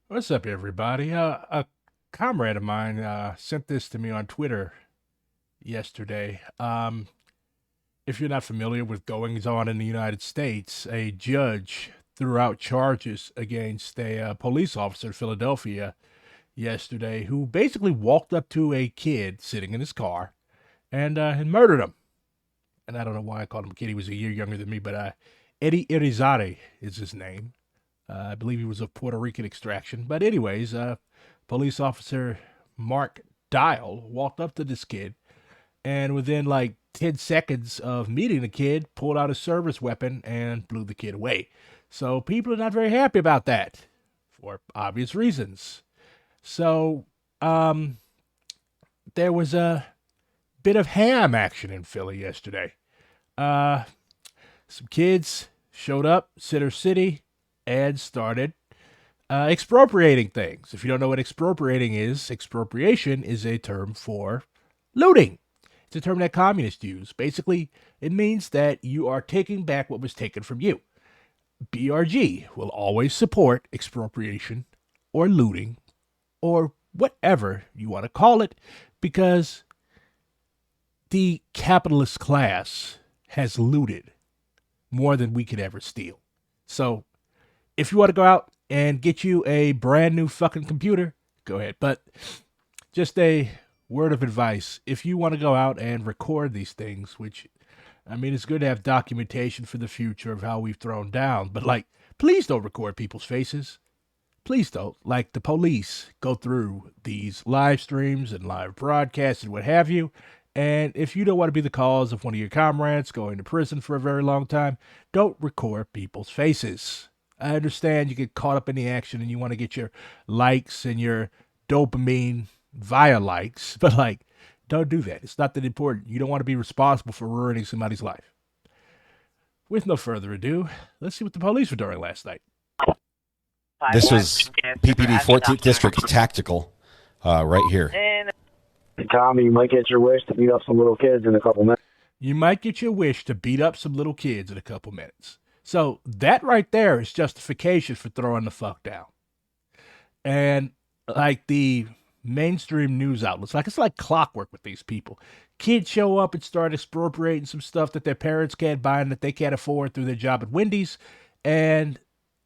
What's up, everybody? A comrade of mine sent this to me on Twitter yesterday. If you're not familiar with goings on in the United States, a judge threw out charges against a police officer in Philadelphia yesterday who basically walked up to a kid sitting in his car and murdered him. And I don't know why I called him a kid. He was a year younger than me, but Eddie Irizarry is his name. I believe he was of Puerto Rican extraction. But anyways, police officer Mark Dial walked up to this kid and within like 10 seconds of meeting the kid, pulled out a service weapon and blew the kid away. So people are not very happy about that for obvious reasons. So um, there was a bit of ham action in Philly yesterday. Uh, some kids showed up, Center City, and started expropriating things. If you don't know what expropriating is, expropriation is a term for looting. It's a term that communists use. Basically, it means that you are taking back what was taken from you. BRG will always support expropriation or looting or whatever you want to call it because the capitalist class has looted more than we could ever steal. So if you want to go out and get you a brand new fucking computer, go ahead. But just a word of advice, if you want to go out and record these things, which I mean, it's good to have documentation for the future of how we've thrown down, but like, please don't record people's faces. Please don't. Like, the police go through these live streams and live broadcasts and what have you. And if you don't want to be the cause of one of your comrades going to prison for a very long time, don't record people's faces. I understand you get caught up in the action and you want to get your likes and your dopamine via likes, but like, don't do that. It's not that important. You don't want to be responsible for ruining somebody's life. With no further ado, let's see what the police were doing last night. This was PPD 14th District Tactical, right here. Tommy, you might get your wish to beat up some little kids in a couple minutes. You might get your wish to beat up some little kids in a couple minutes. So that right there is justification for throwing the fuck down. And like the mainstream news outlets, like it's like clockwork with these people. Kids show up and start expropriating some stuff that their parents can't buy and that they can't afford through their job at Wendy's, and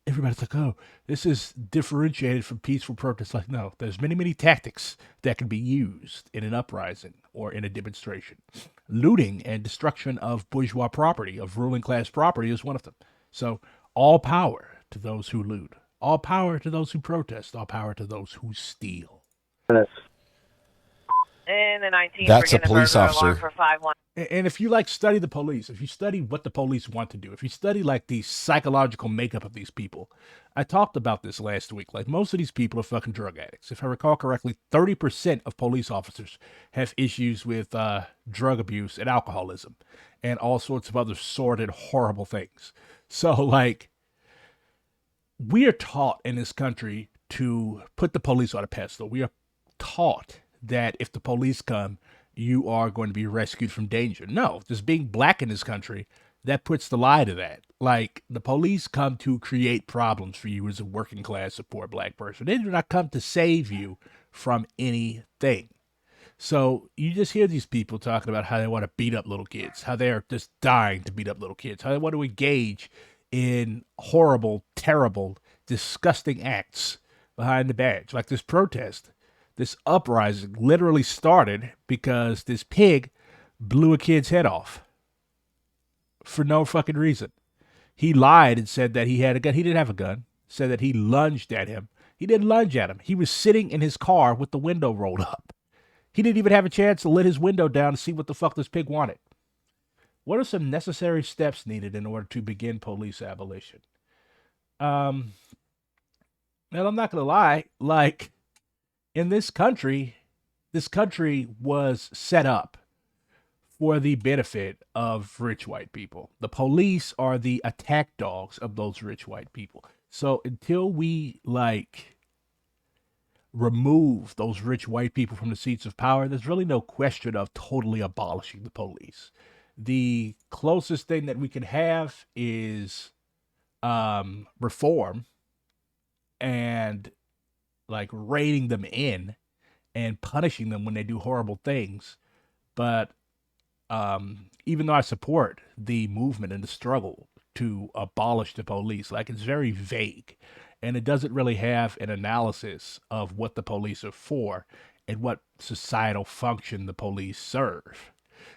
everybody's like, "Oh, this is differentiated from peaceful protests." Like, no, there's many tactics that can be used in an uprising or in a demonstration. Looting and destruction of bourgeois property, of ruling class property, is one of them. So, all power to those who loot, all power to those who protest, all power to those who steal. In the 19th, That's a police officer. for 5-1. And if you like study the police, if you study what the police want to do, if you study like the psychological makeup of these people, I talked about this last week. Like, most of these people are fucking drug addicts. If I recall correctly, 30% of police officers have issues with drug abuse and alcoholism and all sorts of other sordid, horrible things. So, like, we are taught in this country to put the police on a pedestal. We are taught that if the police come, you are going to be rescued from danger. No, just being black in this country, that puts the lie to that. Like, the police come to create problems for you as a working class or poor black person. They do not come to save you from anything. So you just hear these people talking about how they want to beat up little kids, how they are just dying to beat up little kids, how they want to engage in horrible, terrible, disgusting acts behind the badge. Like this protest, this uprising literally started because this pig blew a kid's head off for no fucking reason. He lied and said that he had a gun. He didn't have a gun. Said that he lunged at him. He didn't lunge at him. He was sitting in his car with the window rolled up. He didn't even have a chance to let his window down to see what the fuck this pig wanted. What are some necessary steps needed in order to begin police abolition? Um, and I'm not gonna lie, like, in this country was set up for the benefit of rich white people. The police are the attack dogs of those rich white people. So until we like remove those rich white people from the seats of power, there's really no question of totally abolishing the police. The closest thing that we can have is reform and like reining them in and punishing them when they do horrible things. But even though I support the movement and the struggle to abolish the police, like it's very vague and it doesn't really have an analysis of what the police are for and what societal function the police serve.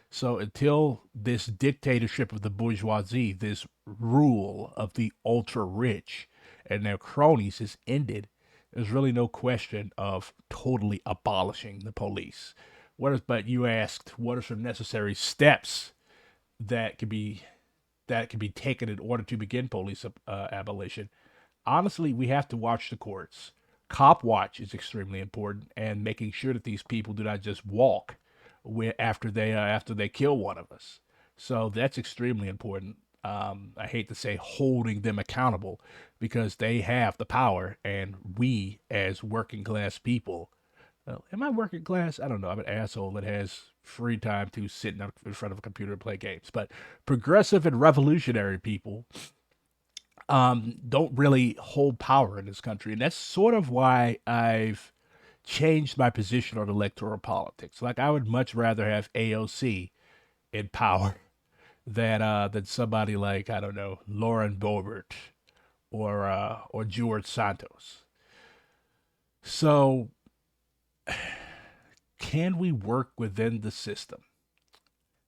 So until this dictatorship of the bourgeoisie, this rule of the ultra rich and their cronies is ended, there's really no question of totally abolishing the police. But you asked what are some necessary steps that can be taken in order to begin police abolition. Honestly, we have to watch the courts. Cop watch is extremely important, and making sure that these people do not just walk after they kill one of us. So that's extremely important. I hate to say holding them accountable because they have the power, and we as working class people. Am I working class? I don't know. I'm an asshole that has free time to sit in front of a computer and play games. But progressive and revolutionary people don't really hold power in this country. And that's sort of why I've changed my position on electoral politics. Like, I would much rather have AOC in power than somebody like, I don't know, Lauren Boebert or George Santos. So, can we work within the system?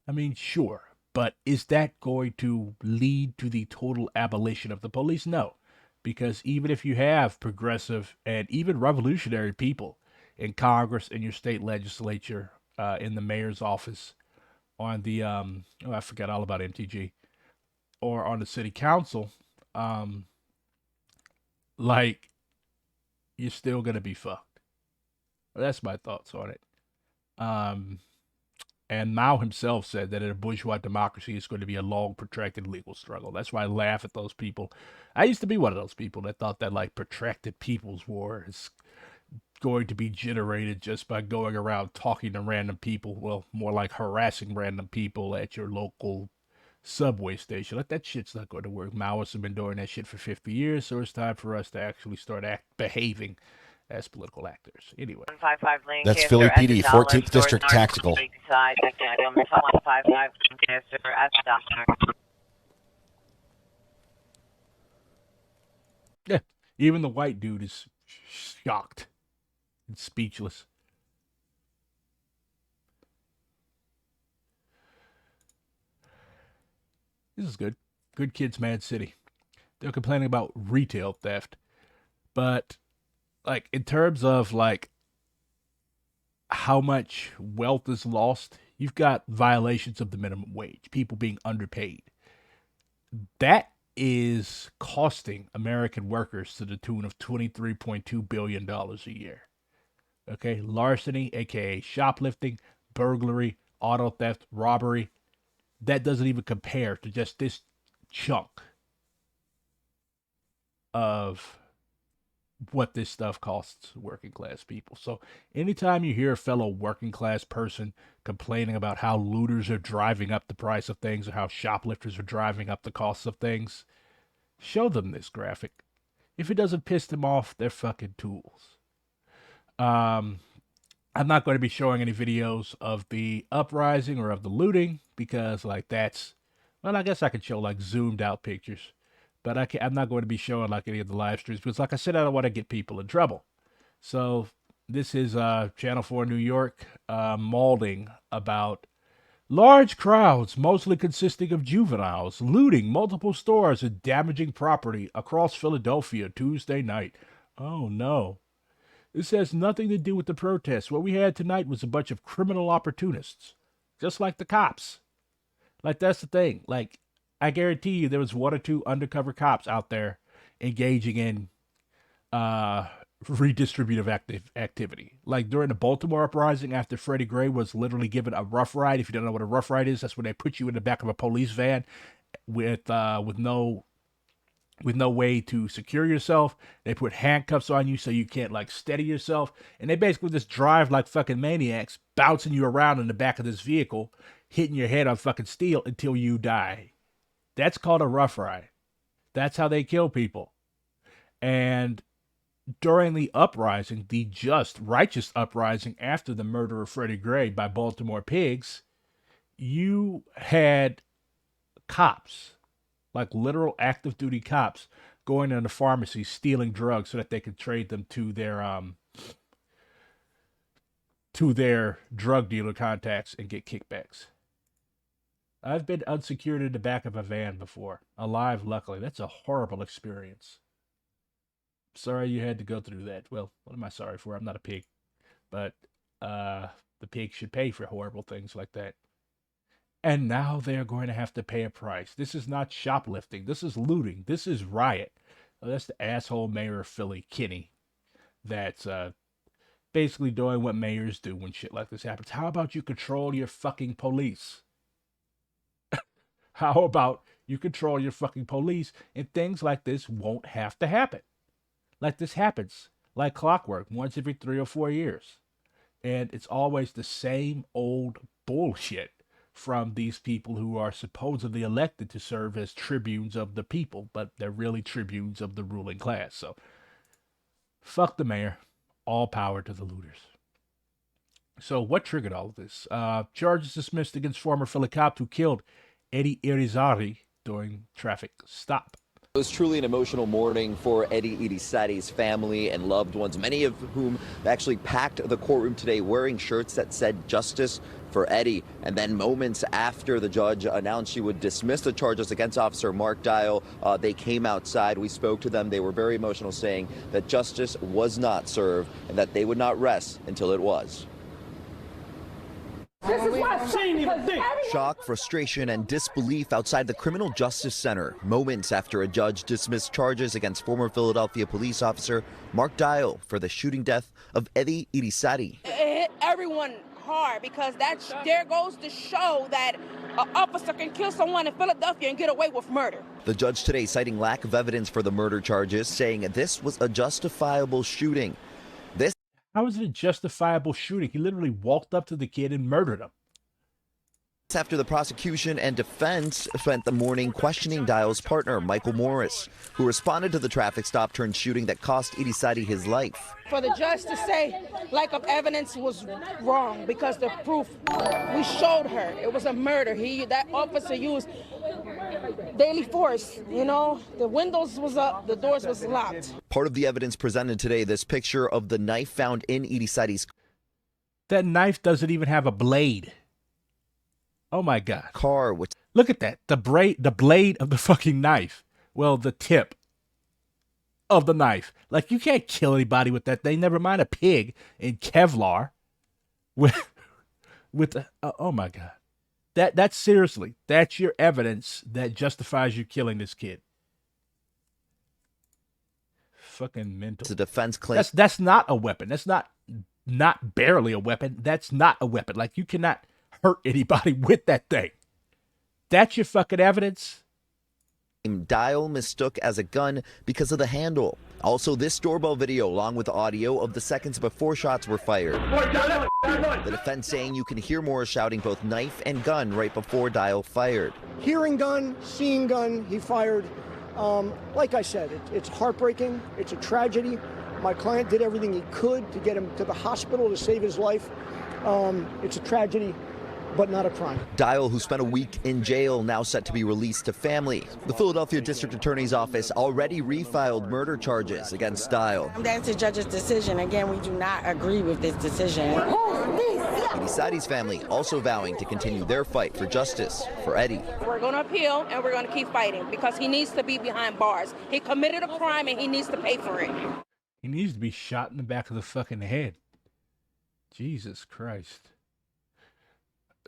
I mean, sure, but is that going to lead to the total abolition of the police? No, because even if you have progressive and even revolutionary people in Congress, in your state legislature, in the mayor's office, on the I forgot all about MTG, or on the city council, um, like you're still gonna be fucked. That's my thoughts on it. Um, And Mao himself said that in a bourgeois democracy, it's going to be a long, protracted legal struggle. That's why I laugh at those people. I used to be one of those people that thought that like protracted people's war is going to be generated just by going around talking to random people. Well, more like harassing random people at your local subway station. Like that shit's not going to work. Maoists have been doing that shit for 50 years, so it's time for us to actually start behaving as political actors. Anyway. 155 That's Lancaster Philly at the PD, Dollar 14th Store District North Tactical. Street side. 155 Lancaster at the Dollar. Yeah, even the white dude is shocked and speechless. This is good. Good Kids Mad City. They're complaining about retail theft, but like in terms of like how much wealth is lost, you've got violations of the minimum wage, people being underpaid. That is costing American workers to the tune of $23.2 billion a year. Okay, larceny, aka shoplifting, burglary, auto theft, robbery, that doesn't even compare to just this chunk of what this stuff costs working class people. So anytime you hear a fellow working class person complaining about how looters are driving up the price of things or how shoplifters are driving up the costs of things, show them this graphic. If it doesn't piss them off, they're fucking tools. Um, I'm not going to be showing any videos of the uprising or of the looting because, like, well, I guess I could show like zoomed out pictures, but I'm not going to be showing like any of the live streams because, like I said, I don't want to get people in trouble. So this is Channel 4 New York mauling about large crowds, mostly consisting of juveniles, looting multiple stores and damaging property across Philadelphia Tuesday night. Oh no. This has nothing to do with the protests. What we had tonight was a bunch of criminal opportunists, just like the cops. Like, that's the thing. Like, I guarantee you there was one or two undercover cops out there engaging in redistributive activity. Like, during the Baltimore uprising after Freddie Gray was literally given a rough ride. If you don't know what a rough ride is, that's when they put you in the back of a police van with no way to secure yourself. They put handcuffs on you so you can't like steady yourself. And they basically just drive like fucking maniacs, bouncing you around in the back of this vehicle, hitting your head on fucking steel until you die. That's called a rough ride. That's how they kill people. And during the uprising, the just, righteous uprising after the murder of Freddie Gray by Baltimore pigs, you had cops, like literal active duty cops, going into pharmacies stealing drugs so that they could trade them to their drug dealer contacts and get kickbacks. I've been unsecured in the back of a van before. Alive, luckily. That's a horrible experience. Sorry you had to go through that. Well, what am I sorry for? I'm not a pig. But the pig should pay for horrible things like that. And now they're going to have to pay a price. This is not shoplifting. This is looting. This is riot. Oh, that's the asshole mayor of Philly, Kinney. That's basically doing what mayors do when shit like this happens. How about you control your fucking police? How about you control your fucking police and things like this won't have to happen? Like this happens like clockwork once every 3 or 4 years. And it's always the same old bullshit from these people who are supposedly elected to serve as tribunes of the people, but they're really tribunes of the ruling class. So fuck the mayor. All power to the looters. So what triggered all of this? Charges dismissed against former Philly cop who killed Eddie Irizarry during traffic stop. It was truly an emotional morning for Eddie Irizarry's family and loved ones, many of whom actually packed the courtroom today wearing shirts that said "Justice for Eddie." And then moments after the judge announced she would dismiss the charges against Officer Murked, they came outside. We spoke to them. They were very emotional, saying that justice was not served and that they would not rest until it was. This is what she didn't even think. Shock, frustration, and disbelief outside the Criminal Justice Center, moments after a judge dismissed charges against former Philadelphia police officer Mark Dial for the shooting death of Eddie Irizarry. It hit everyone hard because there goes to show that an officer can kill someone in Philadelphia and get away with murder. The judge today citing lack of evidence for the murder charges, saying this was a justifiable shooting. How is it a justifiable shooting? He literally walked up to the kid and murdered him. After the prosecution and defense spent the morning questioning Dial's partner, Michael Morris, who responded to the traffic stop turned shooting that cost Irizarry his life. For the judge to say lack of evidence was wrong because the proof, we showed her it was a murder. That officer used deadly force. You know, the windows was up, the doors was locked. Part of the evidence presented today, this picture of the knife found in Irizarry's That knife doesn't even have a blade. Oh my God. car, which Look at that. The blade of the fucking knife. Well, the tip of the knife. Like, you can't kill anybody with that thing. Never mind a pig in Kevlar. Oh my God. That's seriously, that's your evidence that justifies you killing this kid. Fucking mental. the defense claims That's not a weapon. That's not barely a weapon. That's not a weapon. Like, you cannot hurt anybody with that thing. That's your fucking evidence. Dial mistook as a gun because of the handle. Also, this doorbell video, along with audio of the seconds before shots were fired. The defense saying you can hear Morris shouting both knife and gun right before Dial fired. Hearing gun, seeing gun, he fired. Like I said, it's heartbreaking. It's a tragedy. My client did everything he could to get him to the hospital to save his life. It's a tragedy, but not a crime. Dial, who spent a week in jail, now set to be released to family. The Philadelphia District Attorney's Office already refiled murder charges against Dial. That's the judge's decision. Again, we do not agree with this decision. Irizarry's family also vowing to continue their fight for justice for Eddie. We're going to appeal and we're going to keep fighting because he needs to be behind bars. He committed a crime and he needs to pay for it. He needs to be shot in the back of the fucking head. Jesus Christ.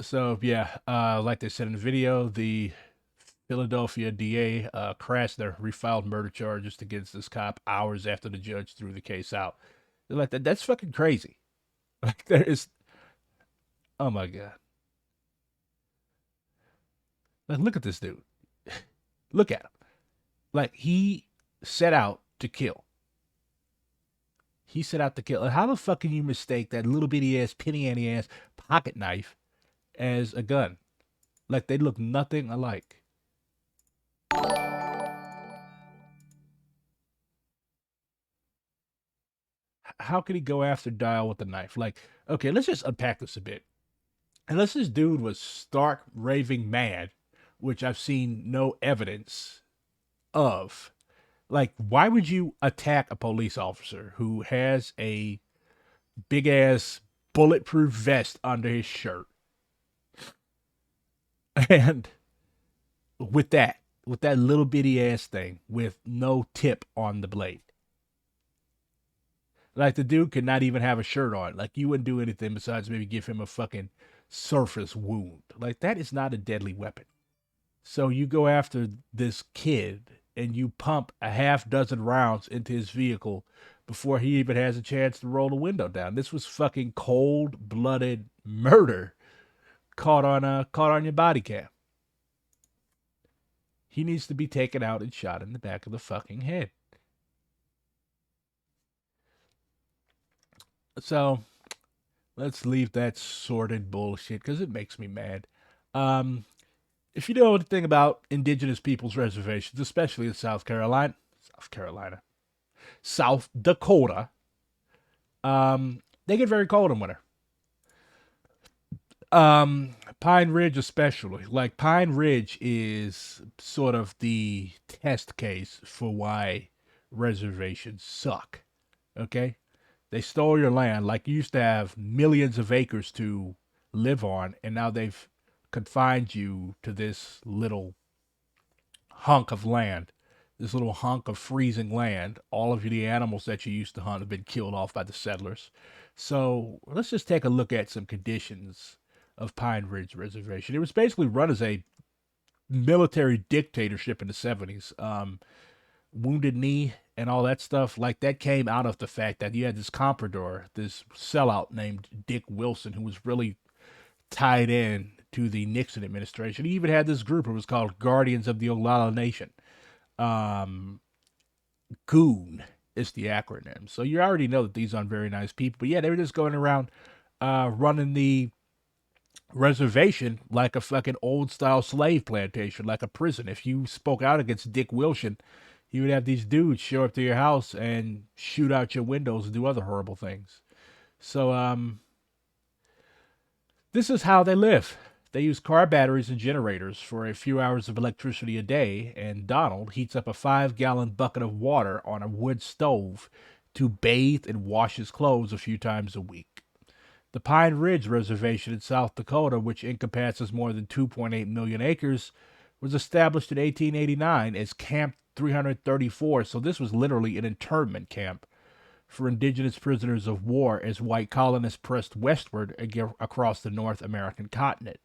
So, yeah, like they said in the video, the Philadelphia DA refiled murder charges against this cop hours after the judge threw the case out. They're like, that's fucking crazy. Like, there is... Oh, my God. Like, look at this dude. Look at him. Like, he set out to kill. He set out to kill. And how the fuck can you mistake that little bitty ass, penny ante ass pocket knife as a gun? Like, they look nothing alike. how could he go after Dial with a knife? Like, okay, let's just unpack this a bit. Unless this dude was stark raving mad, which I've seen no evidence of. Like, why would you attack a police officer who has a big ass bulletproof vest under his shirt? And with that little bitty ass thing with no tip on the blade. Like, the dude could not even have a shirt on. Like, you wouldn't do anything besides maybe give him a fucking surface wound. Like, that is not a deadly weapon. So you go after this kid and you pump a half dozen rounds into his vehicle before he even has a chance to roll the window down. This was fucking cold-blooded murder caught on your body cam. He needs to be taken out and shot in the back of the fucking head. So, let's leave that sordid bullshit because it makes me mad. If you know anything about indigenous peoples' reservations, especially in South Dakota, they get very cold in winter. Pine Ridge especially. Like, Pine Ridge is sort of the test case for why reservations suck. Okay? They stole your land. Like, you used to have millions of acres to live on, and now they've confined you to this little hunk of land, this little hunk of freezing land. All of the animals that you used to hunt have been killed off by the settlers. So let's just take a look at some conditions of Pine Ridge Reservation. It was basically run as a military dictatorship in the 70s. Wounded Knee and all that stuff, like, that came out of the fact that you had this comprador, this sellout named Dick Wilson, who was really tied in to the Nixon administration. He even had this group. It was called Guardians of the Oglala Nation. GOON is the acronym. So you already know that these aren't very nice people. But yeah, they were just going around running the reservation like a fucking old style slave plantation, like a prison. If you spoke out against Dick Wilson, he would have these dudes show up to your house and shoot out your windows and do other horrible things. So, this is how they live. They use car batteries and generators for a few hours of electricity a day, and Donald heats up a 5-gallon bucket of water on a wood stove to bathe and wash his clothes a few times a week. The Pine Ridge Reservation in South Dakota, which encompasses more than 2.8 million acres, was established in 1889 as Camp 334, so this was literally an internment camp for indigenous prisoners of war as white colonists pressed westward across the North American continent.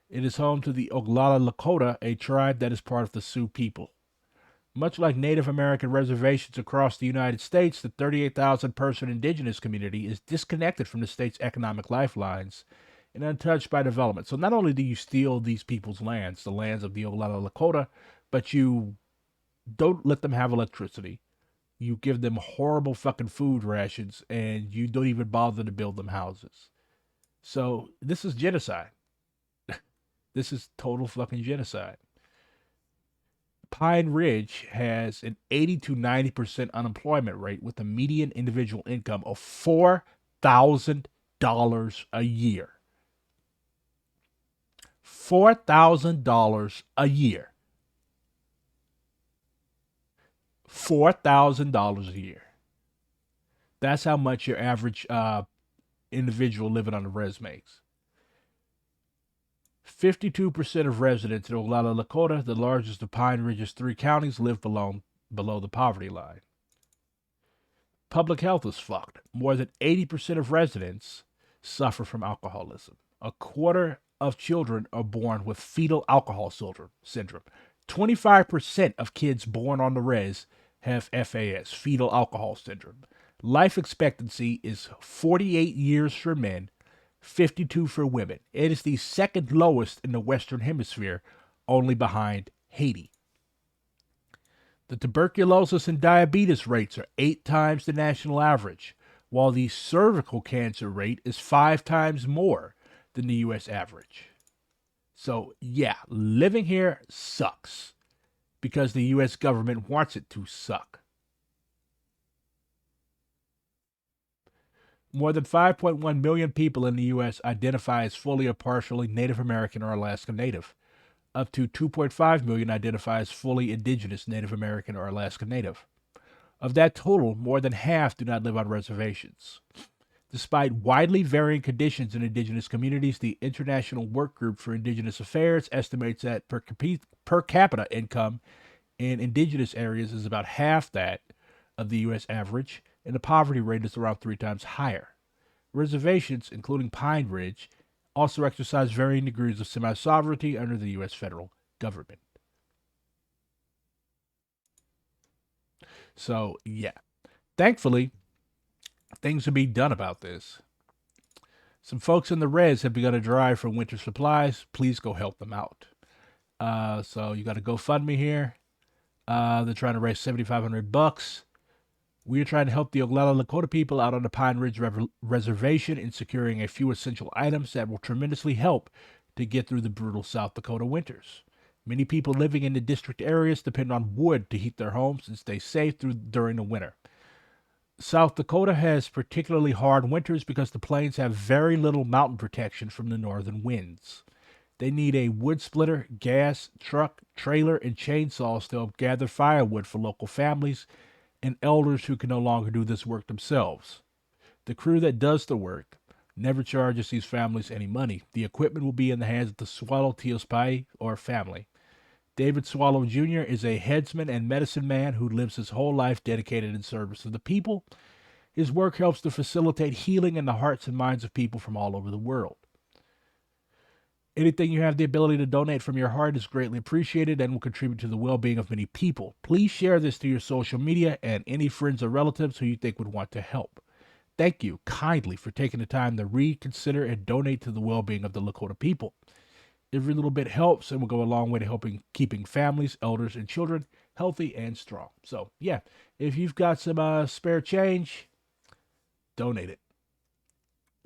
It is home to the Oglala Lakota, a tribe that is part of the Sioux people. Much like Native American reservations across the United States, the 38,000-person indigenous community is disconnected from the state's economic lifelines and untouched by development. So not only do you steal these people's lands, the lands of the Oglala Lakota, but you don't let them have electricity. You give them horrible fucking food rations, and you don't even bother to build them houses. So this is genocide. This is total fucking genocide. Pine Ridge has an 80 to 90% unemployment rate with a median individual income of $4,000 a year. $4,000 a year. $4,000 a year. That's how much your average individual living on the res makes. 52% of residents in Oglala Lakota, the largest of Pine Ridge's 3 counties, live below the poverty line. Public health is fucked. More than 80% of residents suffer from alcoholism. A quarter of children are born with fetal alcohol syndrome. 25% of kids born on the res have FAS, fetal alcohol syndrome. Life expectancy is 48 years for men, 52 for women. It is the second lowest in the Western Hemisphere, only behind Haiti. The tuberculosis and diabetes rates are 8 times the national average, while the cervical cancer rate is 5 times more than the U.S. average. So, yeah, living here sucks because the U.S. government wants it to suck. More than 5.1 million people in the U.S. identify as fully or partially Native American or Alaska Native. Up to 2.5 million identify as fully Indigenous Native American or Alaska Native. Of that total, more than half do not live on reservations. Despite widely varying conditions in Indigenous communities, the International Work Group for Indigenous Affairs estimates that per capita income in Indigenous areas is about half that of the U.S. average, and the poverty rate is around 3 times higher. Reservations, including Pine Ridge, also exercise varying degrees of semi-sovereignty under the U.S. federal government. So, yeah. Thankfully, things are being done about this. Some folks in the res have begun a drive for winter supplies. Please go help them out. So you got a GoFundMe here. They're trying to raise $7,500. We're trying to help the Oglala Lakota people out on the Pine Ridge Reservation in securing a few essential items that will tremendously help to get through the brutal South Dakota winters. Many people living in the district areas depend on wood to heat their homes and stay safe during the winter. South Dakota has particularly hard winters because the plains have very little mountain protection from the northern winds. They need a wood splitter, gas, truck, trailer, and chainsaws to help gather firewood for local families and elders who can no longer do this work themselves. The crew that does the work never charges these families any money. The equipment will be in the hands of the Swallow Tiospai or family. David Swallow Jr. is a headsman and medicine man who lives his whole life dedicated in service of the people. His work helps to facilitate healing in the hearts and minds of people from all over the world. Anything you have the ability to donate from your heart is greatly appreciated and will contribute to the well-being of many people. Please share this to your social media and any friends or relatives who you think would want to help. Thank you kindly for taking the time to read, consider, and donate to the well-being of the Lakota people. Every little bit helps and will go a long way to keeping families, elders, and children healthy and strong. So, yeah, if you've got some spare change, donate it.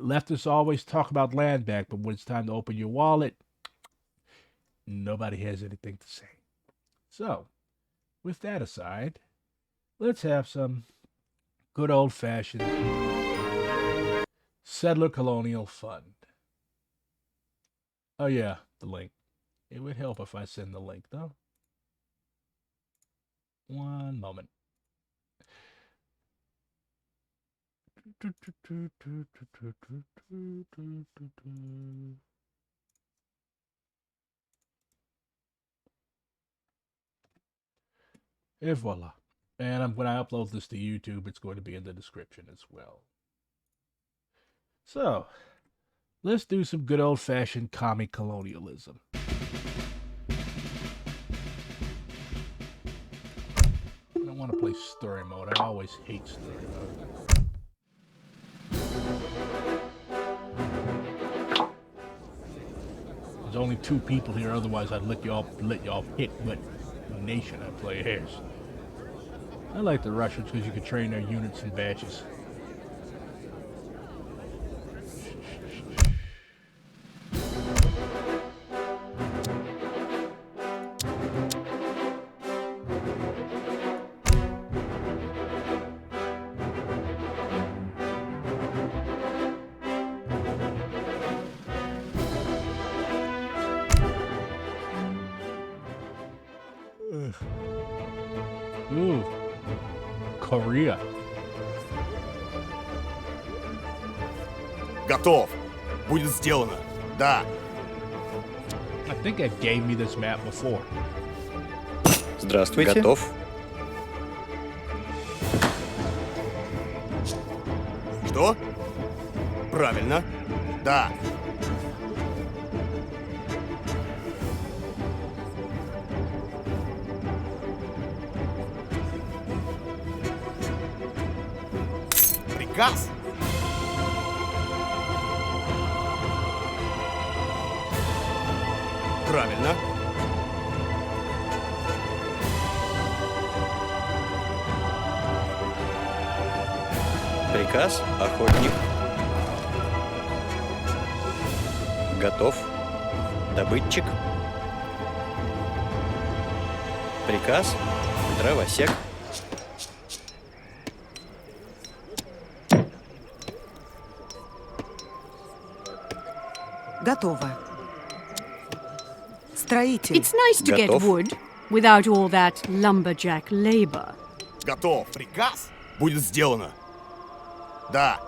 Leftists always talk about land back, but when it's time to open your wallet, nobody has anything to say. So, with that aside, let's have some good old-fashioned settler colonial fun. Oh yeah, the link. It would help if I send the link, though. One moment. Et voila. And when I upload this to YouTube, it's going to be in the description as well. So, let's do some good old-fashioned commie colonialism. I don't want to play story mode. I always hate story mode. There's only 2 people here, otherwise I'd let y'all pick what nation I play as. I like the Russians because you can train their units in batches. Ooh, Korea. Готов. Будет сделано. Да. I think it gave me this map before. Здравствуйте. Готов. Что? Правильно. Да. Приказ. Правильно. Приказ, охотник. Готов. Добытчик. Приказ, дровосек. Готово. Строитель. It's nice to get Готов. wood without all that lumberjack labor. Готов. Приказ? Будет сделано. Да.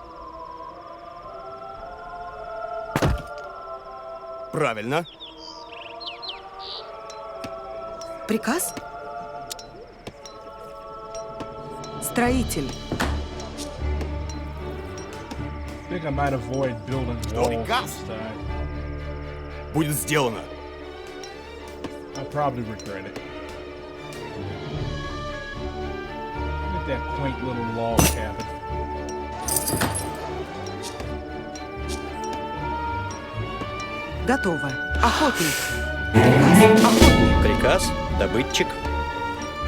Правильно. Приказ? Строитель. I think I might avoid building Что? walls Приказ? this time. Будет сделано. I'll probably regret it. Look at that quaint little log cabin. Готово. Охотник. Приказ? Охотник. Приказ. Добытчик.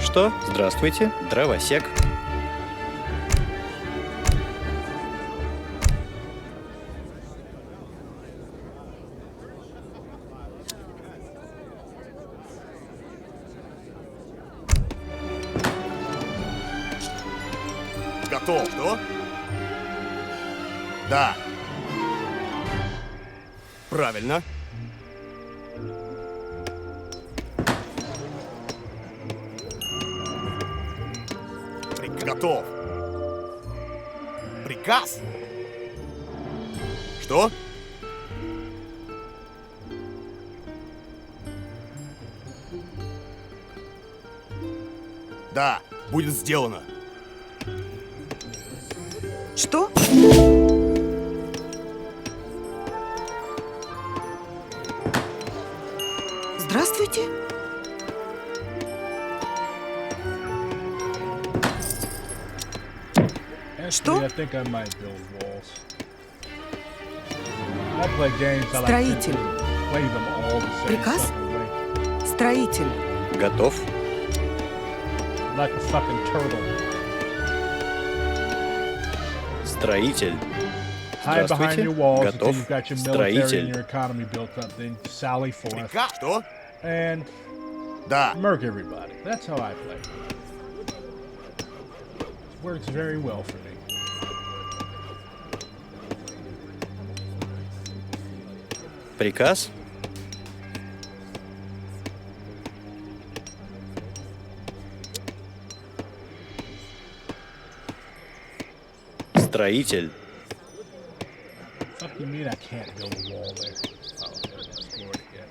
Что? Здравствуйте. Дровосек. Готов. Что? Да. Правильно. Готов. Приказ? Что? Да, будет сделано. Что? Здравствуйте. Actually, I think I might build walls. I play games, I like to Строитель. play them all the same Приказ? fucking way. Строитель. Готов. Like a fucking turtle. Строитель. Hide behind Здравствуйте. your walls until Готов. you've got your military and Строитель. your economy built up. Then sally forth Приказ? Что? and Да. murk everybody. That's how I play. It works very well for me. Приказ. Строитель. Fuck you mean I can't build a wall there? Oh, okay, let's explore it again.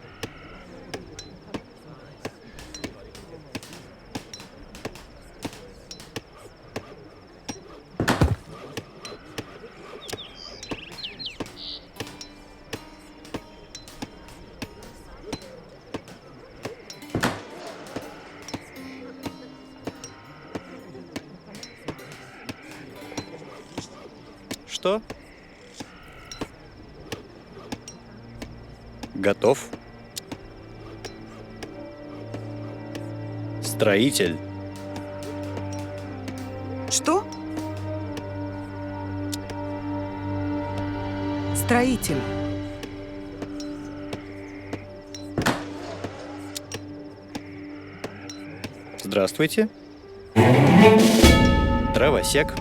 Что? Готов. Строитель. Что? Строитель. Здравствуйте. Дровосек.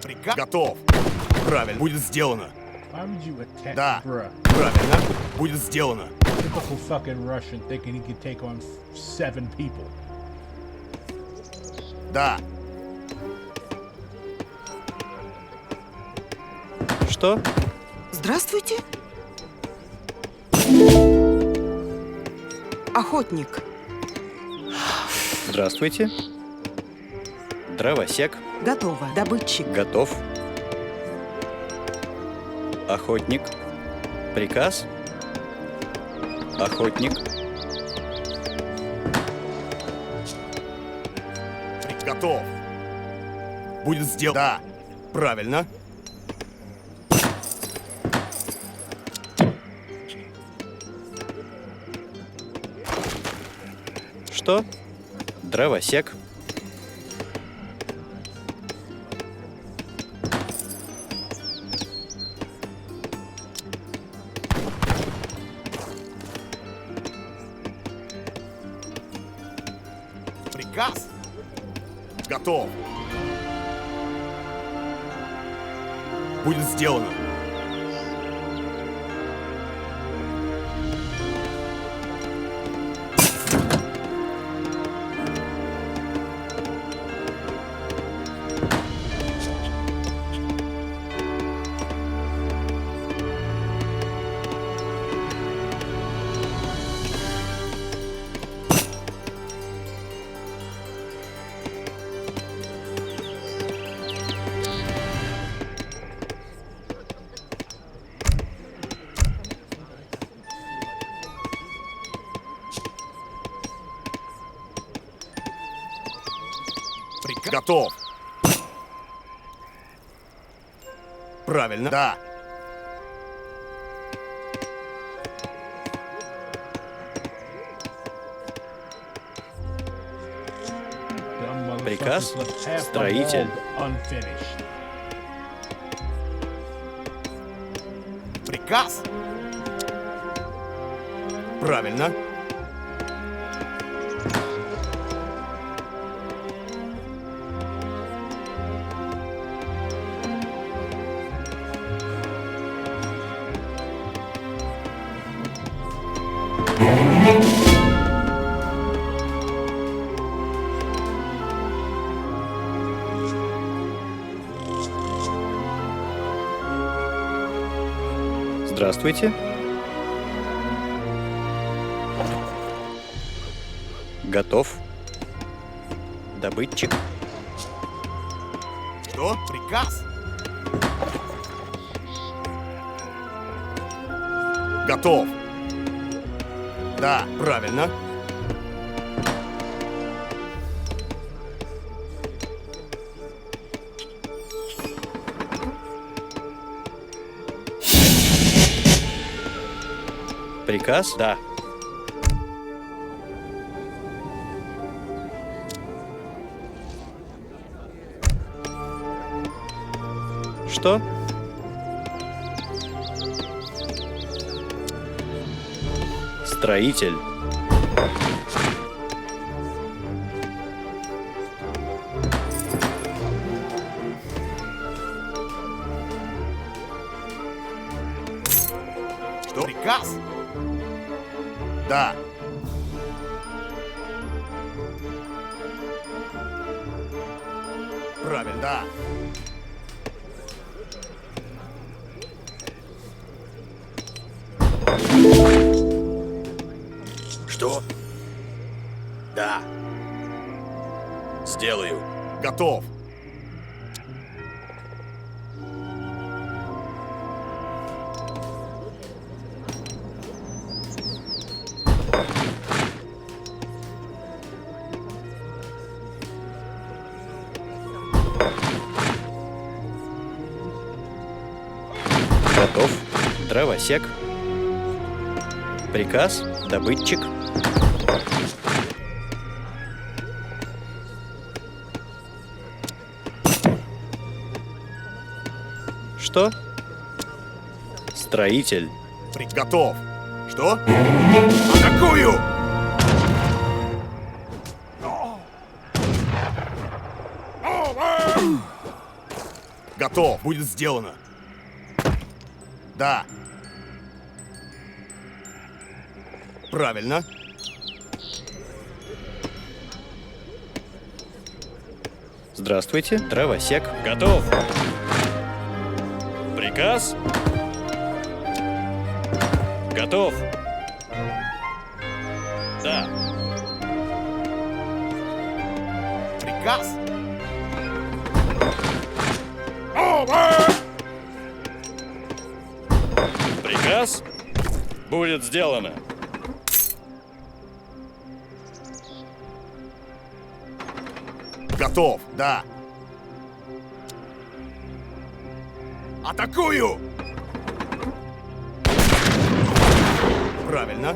Приказ? Готов. Правильно. Будет сделано. Why would you attack? Да. Bruh. Правильно. Будет сделано. Typical fucking Russian thinking he could take on 7 people. Да. Что? Здравствуйте. Охотник. Здравствуйте. Дровосек. Готово. Добытчик. Готов. Охотник. Приказ. Охотник. Готов. Будет сделано. Да. Правильно. Что? Дровосек. Приказ? Готов. Будет сделано. Готов. Правильно. Да. Приказ? Строитель. Приказ? Правильно. Здравствуйте. Готов. Добытчик. Что? Приказ? Готов. Да, правильно. Приказ? Да. Что? Строитель. Что? Приказ? Да. Правильно, да. Что? Да. Сделаю. Готов. Готов. Дровосек. Приказ. Добытчик. Что? Строитель. Готов. Что? Атакую! Готов. Будет сделано. Да. Правильно. Здравствуйте. Дровосек. Готов. Приказ. Готов. Да. Приказ? Приказ. Будет сделано. Готов, да. Атакую! Правильно.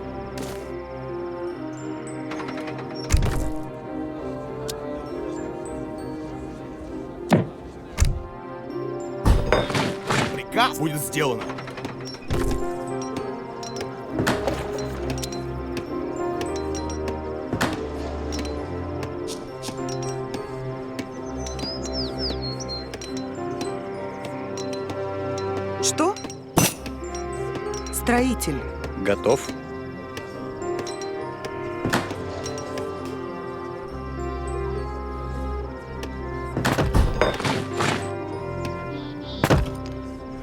Приказ будет сделано. Строитель. Готов.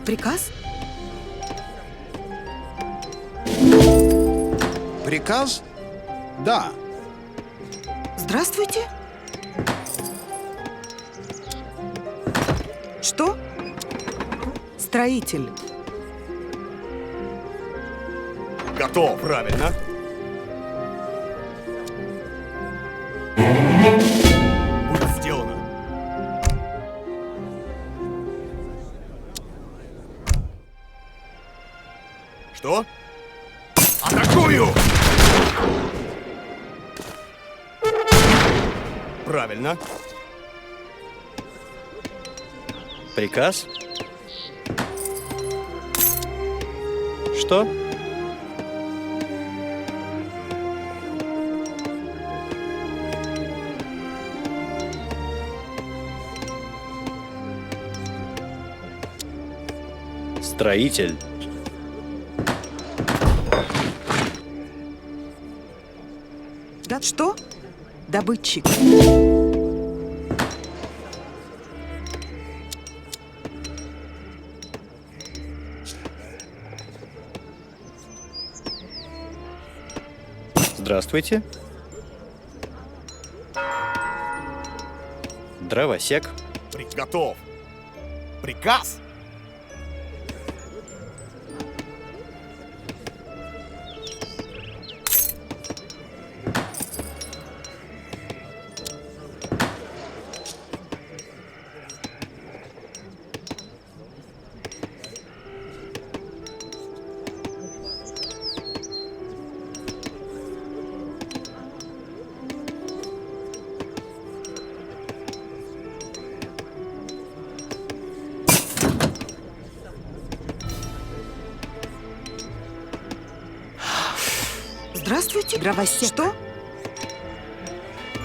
Приказ? Приказ? Да. Здравствуйте. Что? Строитель. Готов, правильно. Будет сделано. Что? Атакую! Правильно. Приказ? Что? Строитель. Да что? Добытчик. Здравствуйте. Дровосек. Готов. Приказ? Здравствуйте, дровосек. Что?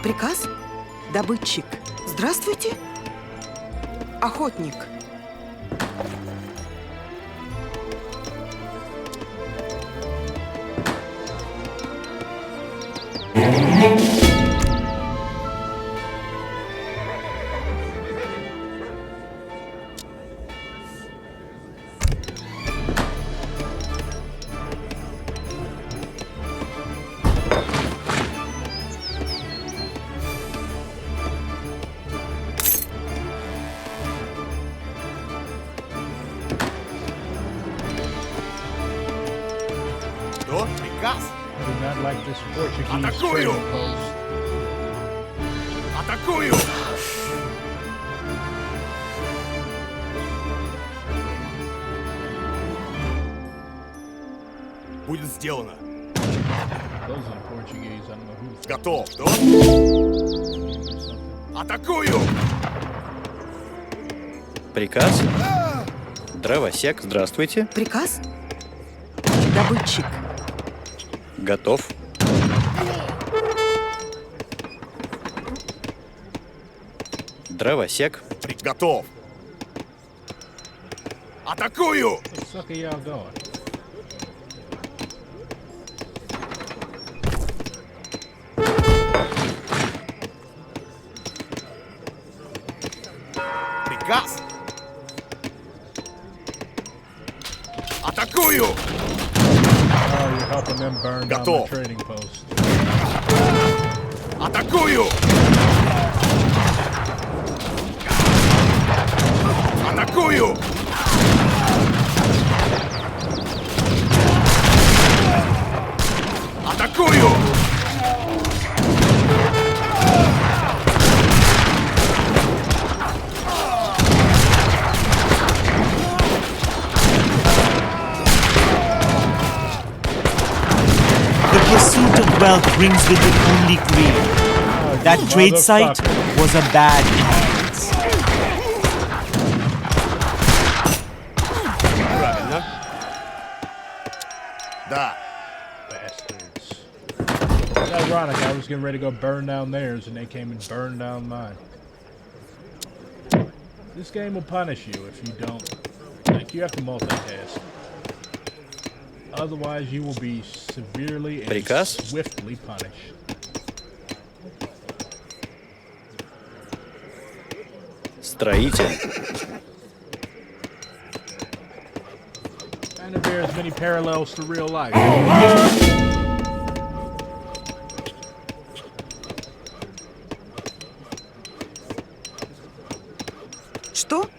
Приказ? Добытчик. Здравствуйте. Охотник. Что? Приказ? Do not like this Portuguese Атакую! trading post. Атакую! Будет сделано. Those are Portuguese. I don't know who. Готов. Что? Атакую! Приказ? Дровосек. Здравствуйте. Приказ? Добытчик. Готов. Дровосек. Готов. Атакую! Where the fuck are y'all going? Приказ? Атакую! Oh, you're helping them burn down the Готов. trading post. Атакую! Атакую! Атакую! The pursuit of wealth brings with it only greed. That trade site was a bad chance. Правильно. Да. Bastards. It's ironic. I was getting ready to go burn down theirs, and they came and burned down mine. This game will punish you if you don't. Like, you have to multitask. Otherwise, you will be severely and Приказ? swiftly punished. Строитель. And it bears many parallels to real life. Что?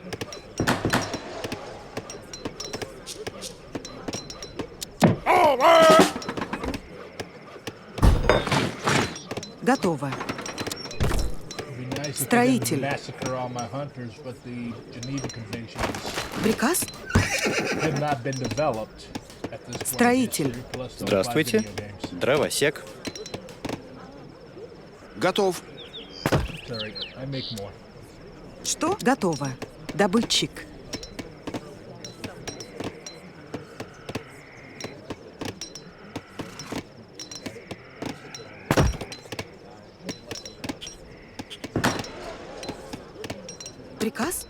Готово. Строитель. Massacre all my hunters, but the Geneva Conventions Приказ? have not been developed at this point in Строитель. history, plus those Здравствуйте. five video games. Дровосек. Готов. Sorry, I make more. Что? Готово. Добытчик. Приказ?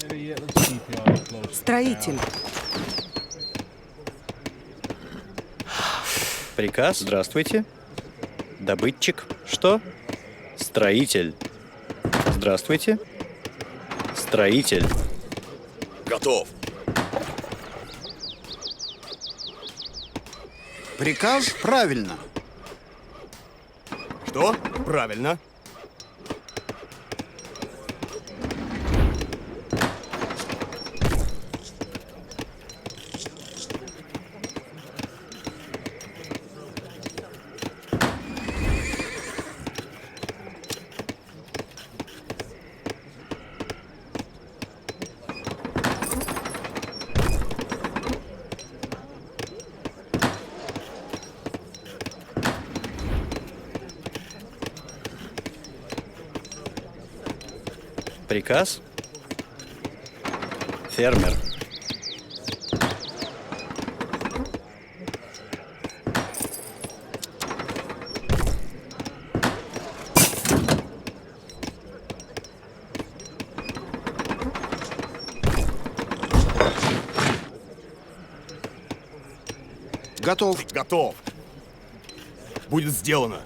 Better yet, let's keep y'all close. Строитель. Приказ. Здравствуйте. Добытчик. Что? Строитель. Здравствуйте. Строитель. Готов. Приказ правильно. Что? Правильно. Приказ. Фермер. Готов. Готов. Будет сделано.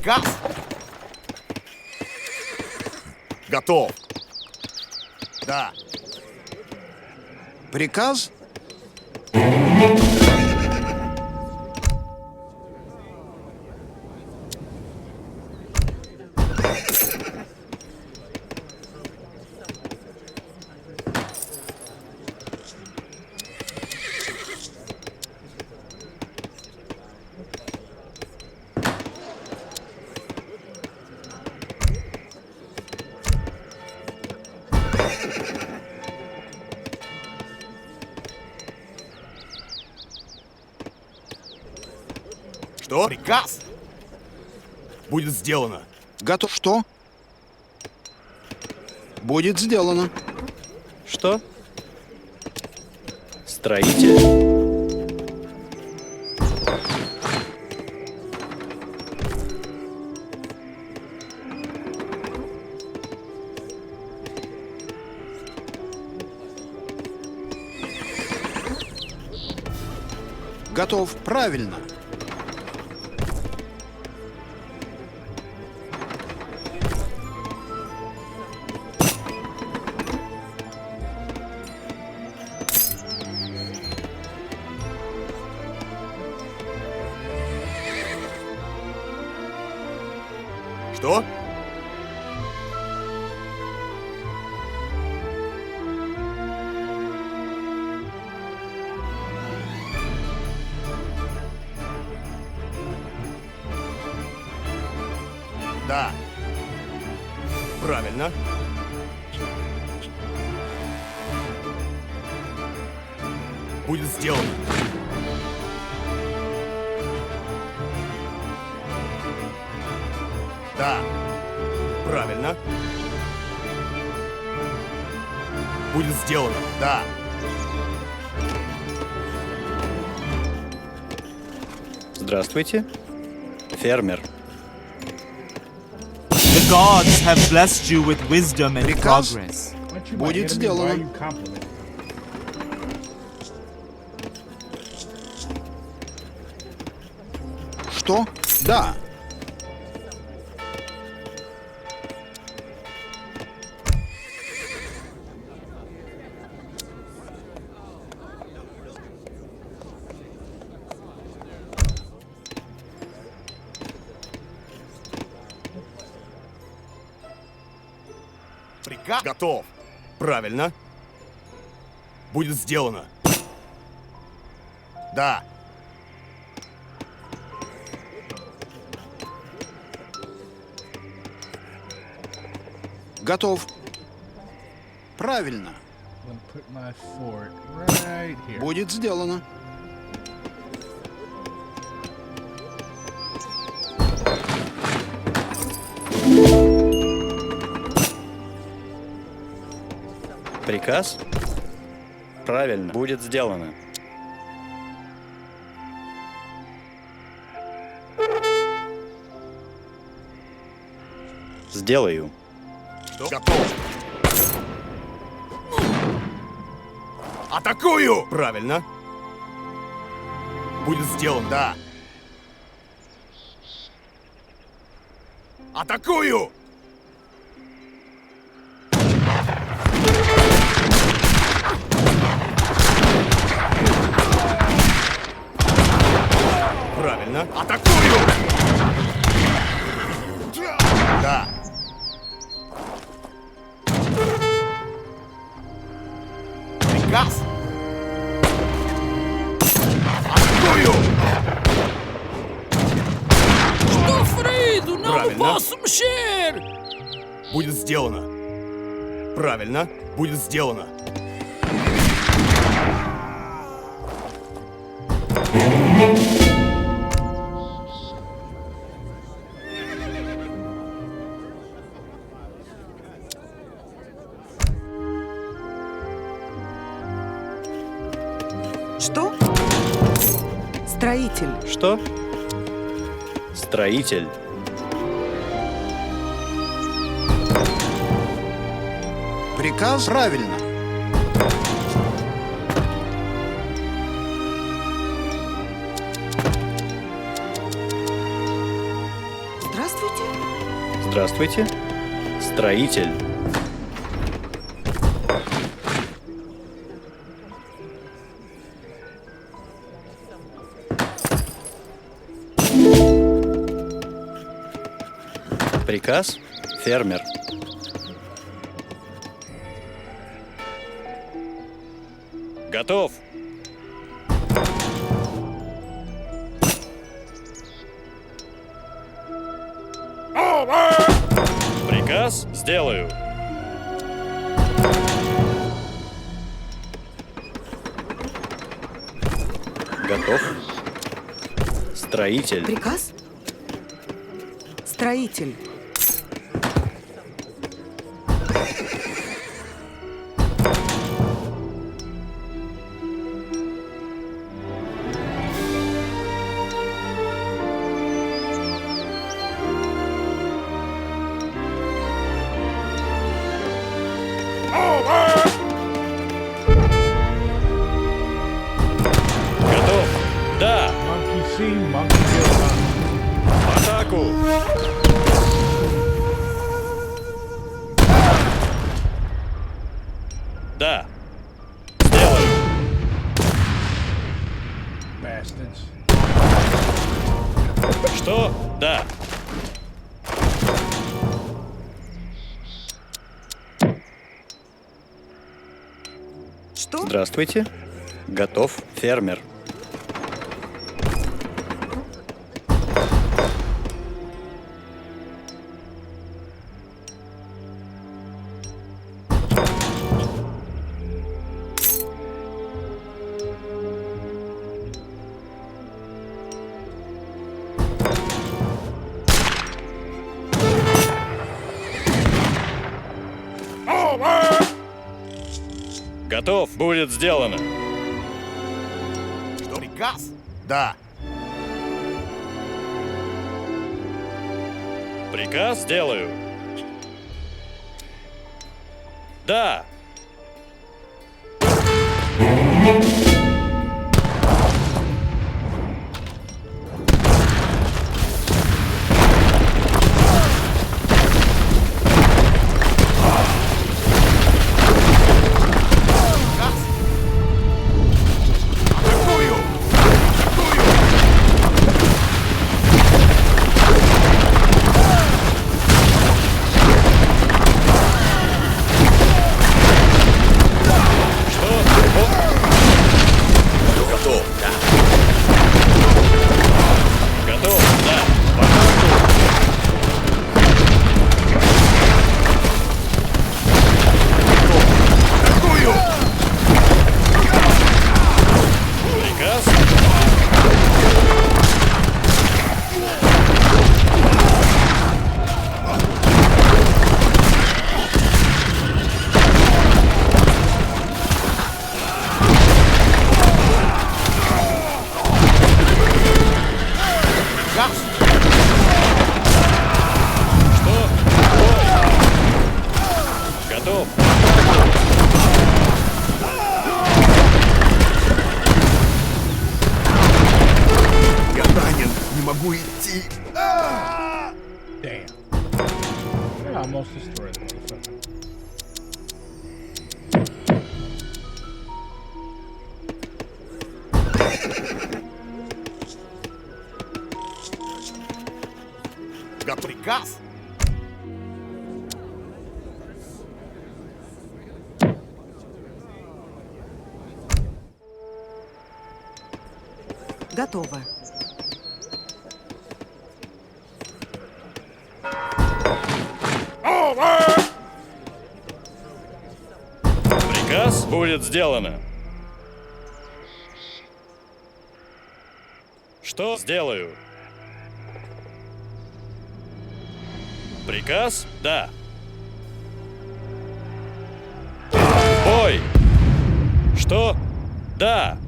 Приказ? Готов. Да. Приказ? Что? Приказ? Будет сделано. Готов. Что? Будет сделано. Что? Строитель. Готов. Правильно. Что? Да. Правильно. Будет сделано. Да. Правильно. Будет сделано. Да. Здравствуйте. Фермер. The gods have blessed you with wisdom and Приказ progress. будет сделано. Что? Да. Приказ готов. Правильно. Будет сделано. Да. Готов. Правильно. Будет сделано. Приказ? Правильно. Будет сделано. Сделаю. Готов. Атакую! Правильно. Будет сделан, да. Атакую! Правильно. Атакую! Да. Приказ. Атакую! Estou ferido! Não Правильно. posso mexer! Будет сделано. Правильно. Будет сделано. Что? Строитель. Что? Строитель. Приказ правильно. Здравствуйте. Здравствуйте. Строитель. Приказ? Фермер. Готов. Приказ сделаю. Готов. Строитель. Приказ? Строитель. Готов. Да. В атаку. Да. Сделаю. Что? Да. Что? Здравствуйте. Готов. Фермер. Готов. Будет сделано. Что, приказ? Да. Приказ сделаю. Да. Damn. I almost destroyed the motherfucker. Got приказ? Готово. Приказ будет сделано. Что сделаю? Приказ? Да. Бой! Что? Да.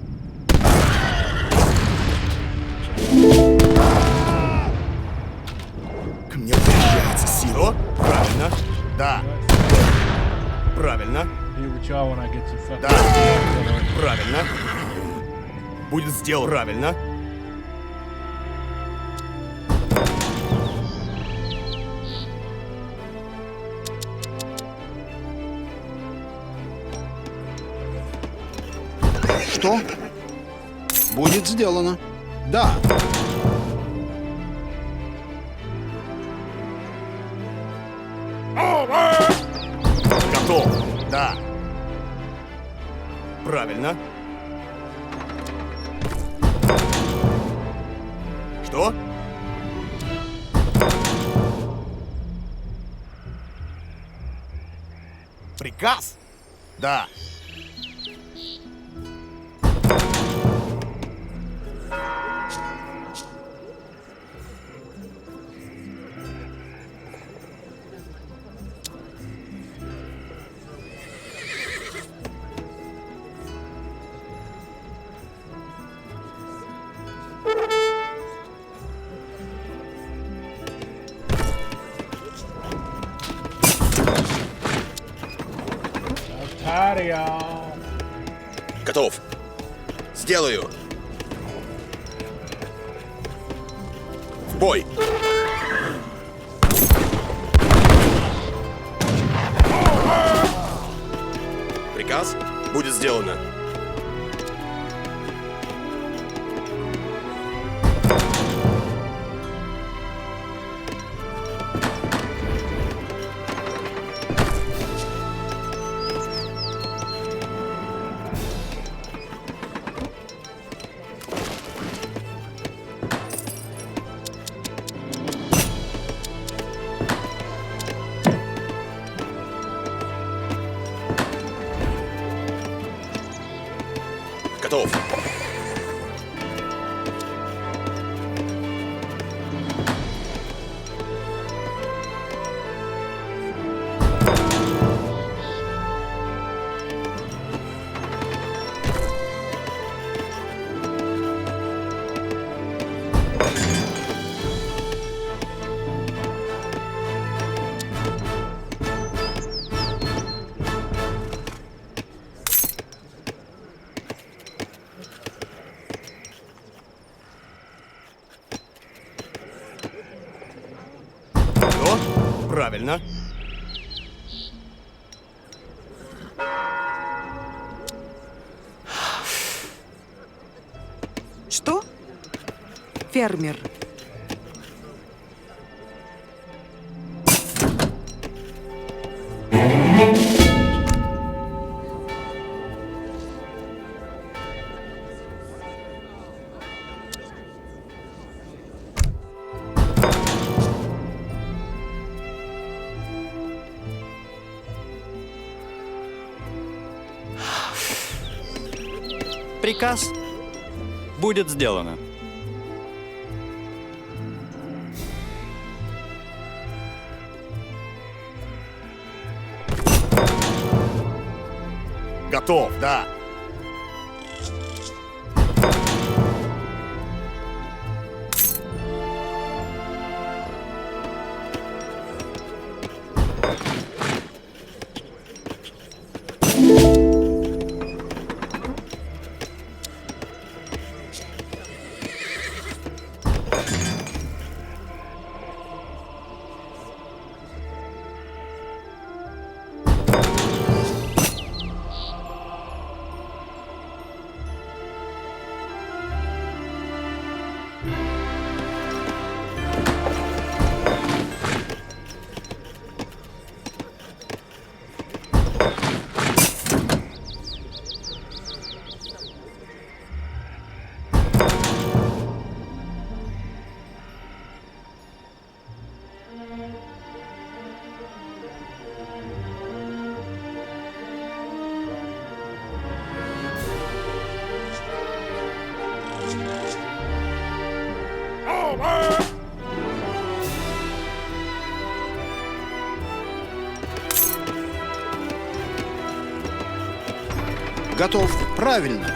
К мне приезжается сила. Правильно. Да. Правильно. Да. Правильно. Будет сделано. Правильно. Что? Будет сделано. Да. Готов. Да. Правильно. Что? Приказ? Да. Готов. Сделаю. В бой. Приказ будет сделано. Готов. Фермер. Приказ будет сделано. Готов, да. Готов. Правильно.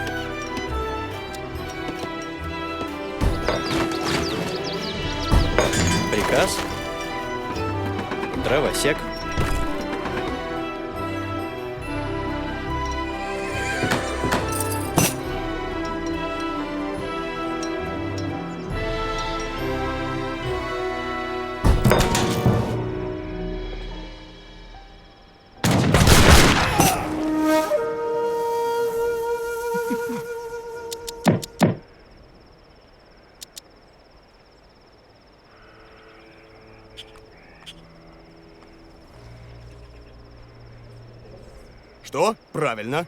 Приказ. Дровосек. Что? Правильно.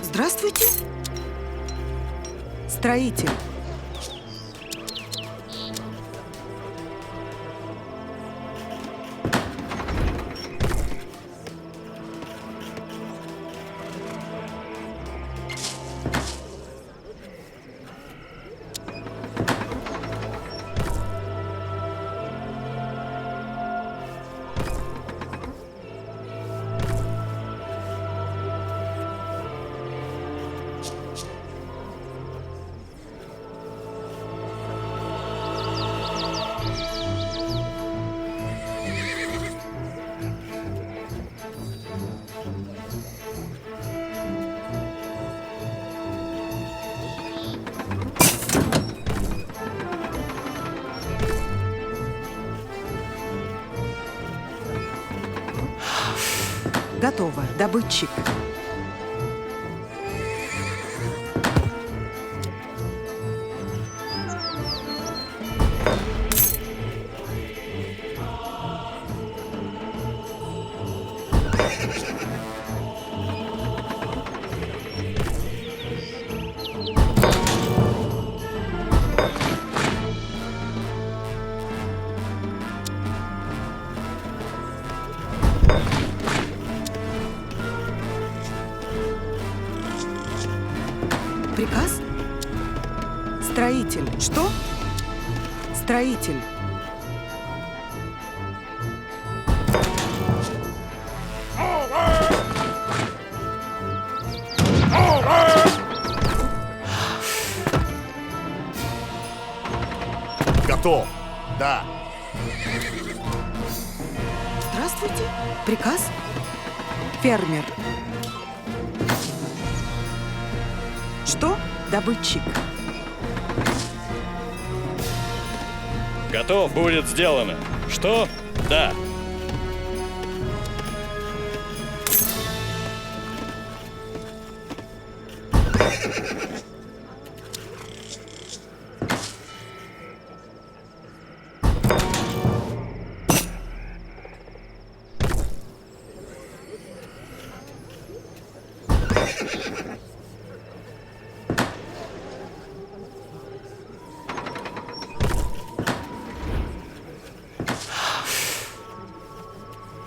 Здравствуйте. Строитель. Готово. Добытчик. Приказ? Строитель. Что? Строитель. Готов. Да. Здравствуйте. Приказ? Фермер. Что? Добытчик. Готов. Будет сделано. Что? Да.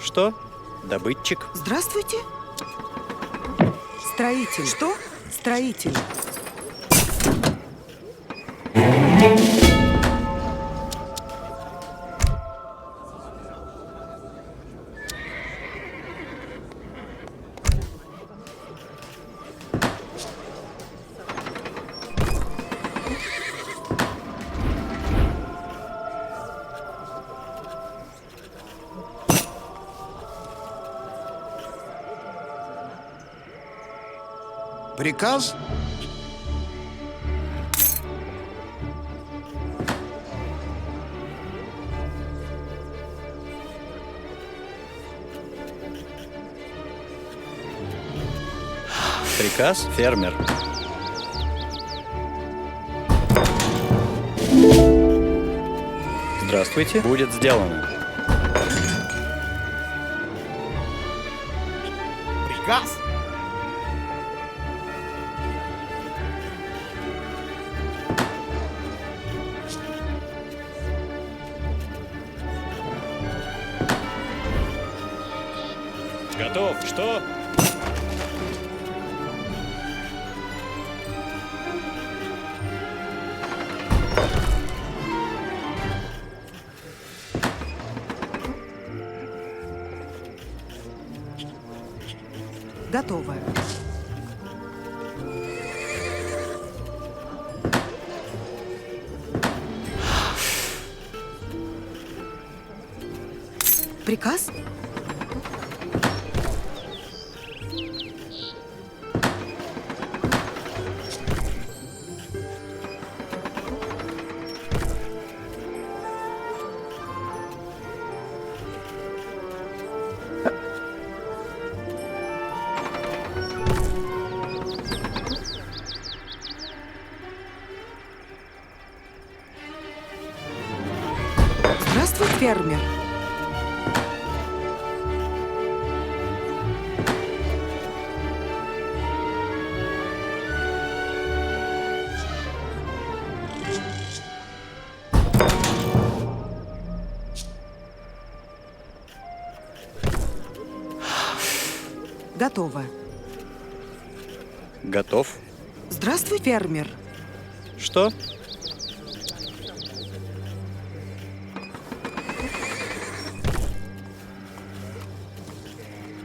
Что? Добытчик? Здравствуйте. Строитель. Что? Строитель. Приказ? Приказ, фермер. Здравствуйте. Будет сделано. Приказ? Готов. Что? Готово. Приказ? Здравствуй, фермер. Готово. Готов. Здравствуй, фермер. Что?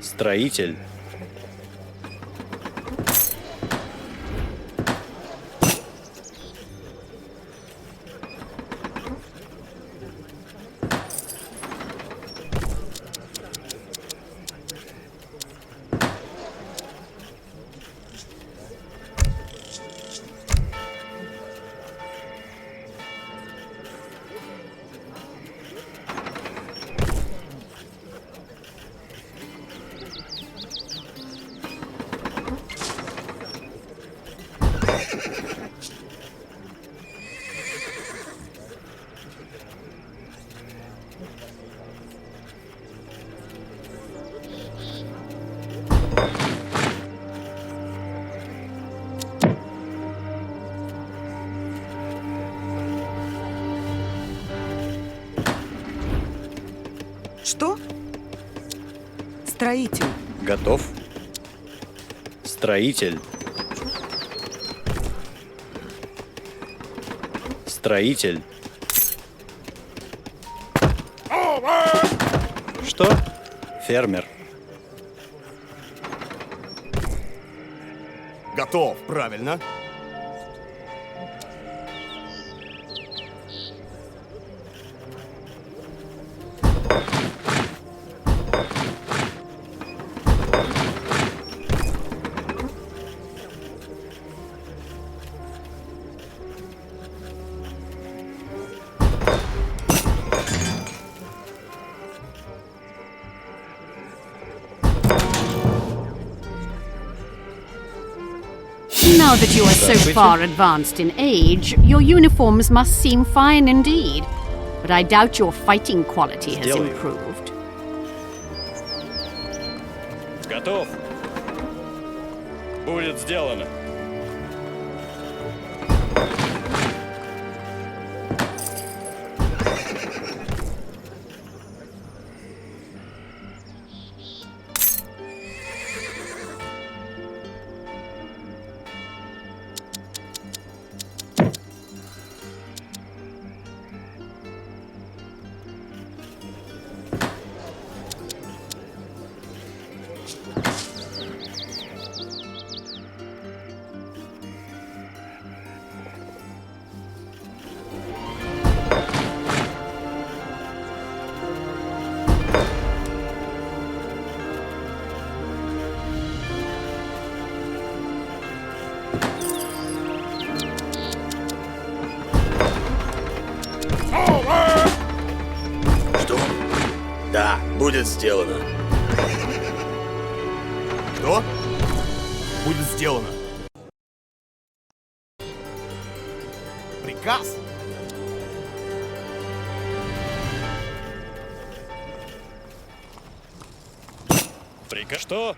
Строитель. Что? Строитель. Готов. Строитель. Строитель. Что? Фермер. Готов, правильно. Now that you are so far advanced in age, your uniforms must seem fine indeed. But I doubt your fighting quality has improved. Готов. Будет сделано. Да, будет сделано. Что? Будет сделано. Приказ? Приказ что?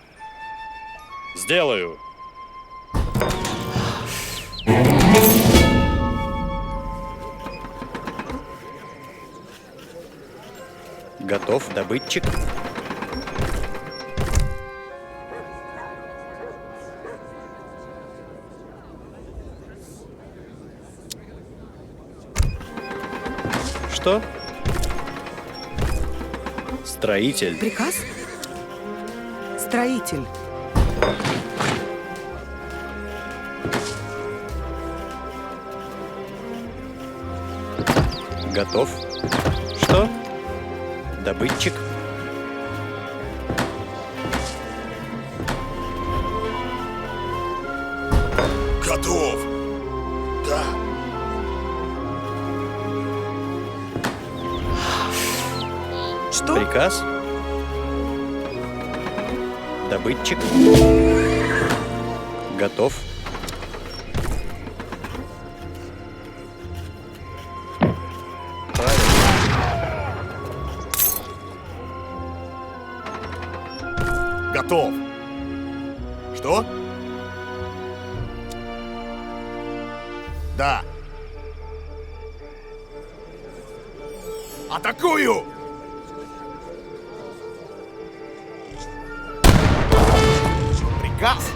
Сделаю. Готов, добытчик. Что? Строитель. Приказ? Строитель. Готов. Что? Добытчик. Готов. Да. Что? Приказ. Добытчик. Готов. Готов. Что? Да. Атакую! Приказ?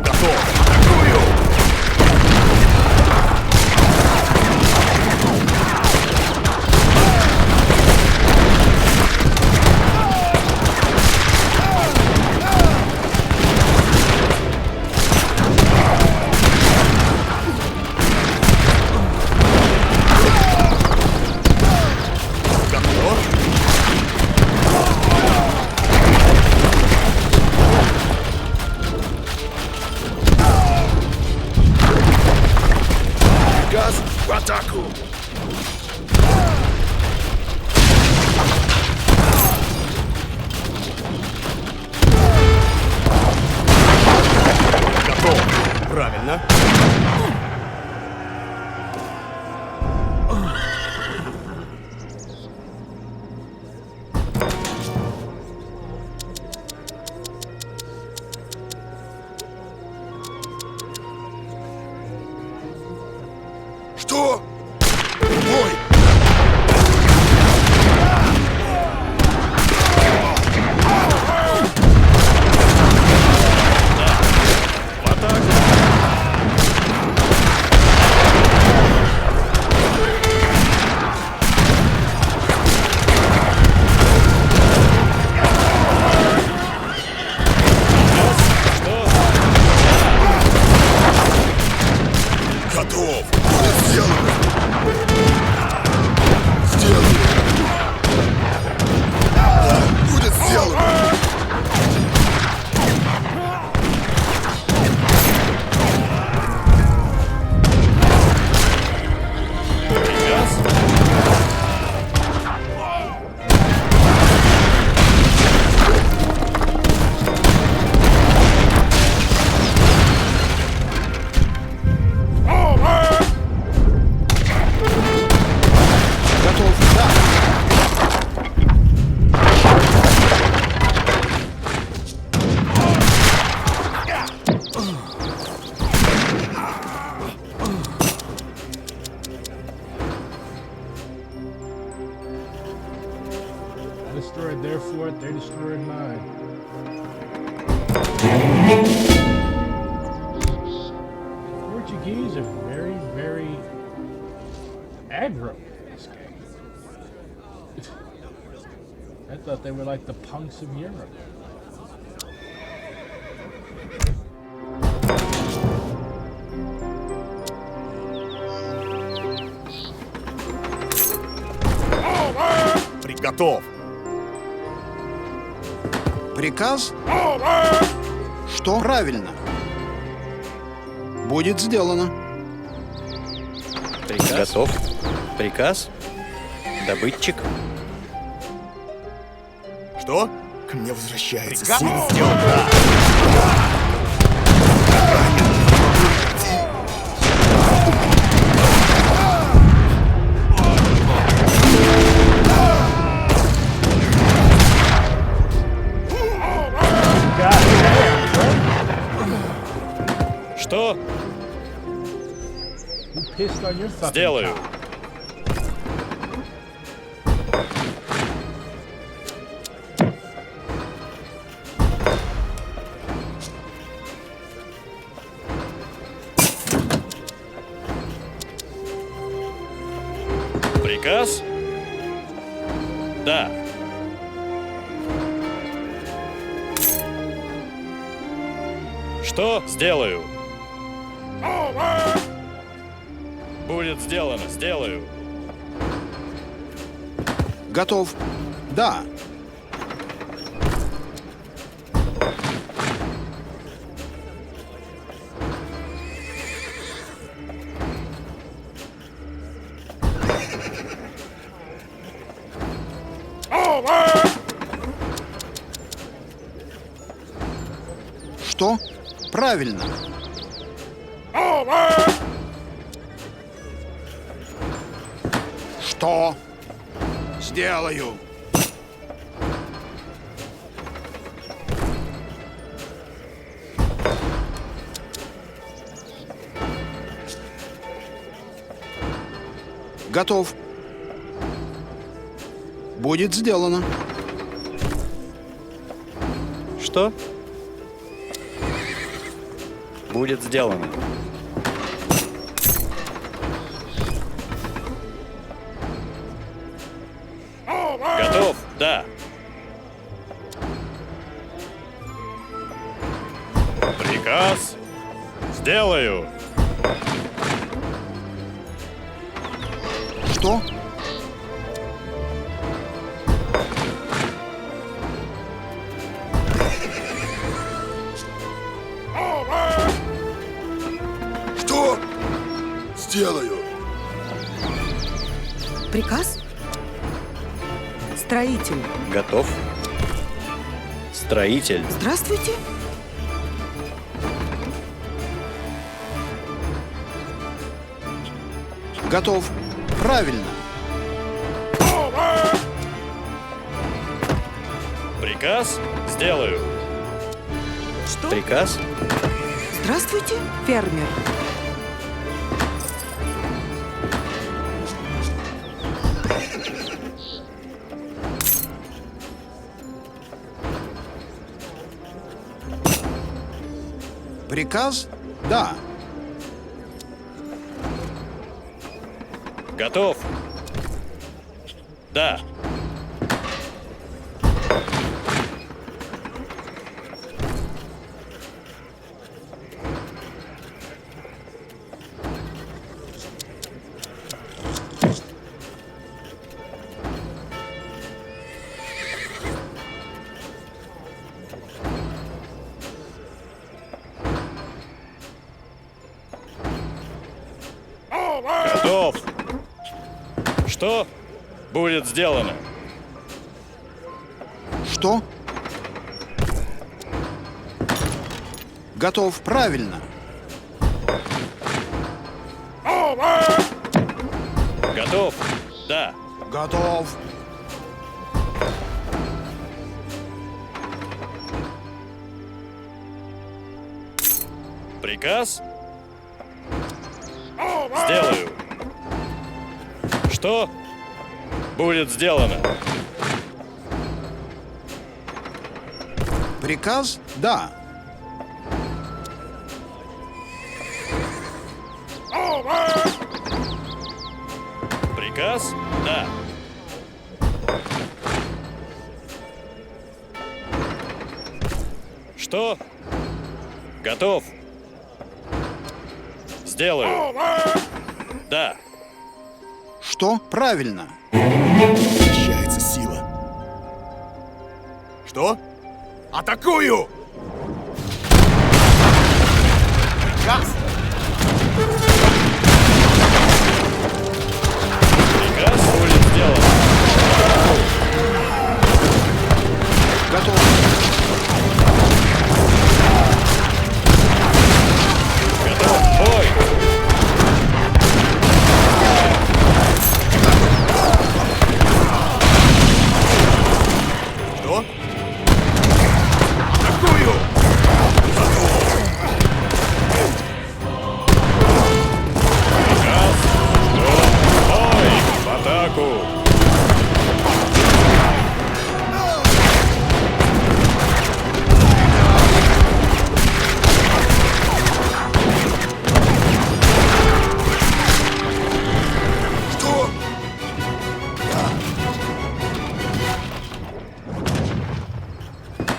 Готов. Атакую! В атаку! Готов! Правильно. Что? Бой! В атаку! destroyed their fort, they destroyed mine. Portuguese are very, very aggro in this game. I thought they were like the punks of Europe. Готов. Приказ? Что? Правильно. Будет сделано. Приказ. Готов. Приказ. Добытчик. Что? Ко мне возвращается Приказ? сын сделан. Что? Сделаю. Приказ? Да. Что? Сделаю. Будет сделано. Сделаю. Готов. Да. Что? Правильно. Что? Сделаю. Готов. Будет сделано. Что? Будет сделано. Готов? Да. Приказ? Сделаю. Что? Что? Сделаю. Приказ? Строитель. Готов. Строитель. Здравствуйте. Готов. Правильно. Приказ? Сделаю. Что? Приказ? Здравствуйте, фермер. Приказ? Да. Готов. Да. Готов. Что будет сделано? Что? Готов. Правильно. Готов. Да. Готов. Приказ? Сделаю. Что будет сделано? Приказ? Да. Приказ? Да. Что? Готов. Сделаю. Да. Что? Правильно. Возвращается сила. Что? Атакую! Газ! Приказ будет сделан. Готов. Готов. Бой! Что? Атакую! Приказ. Бой! В атаку! Что?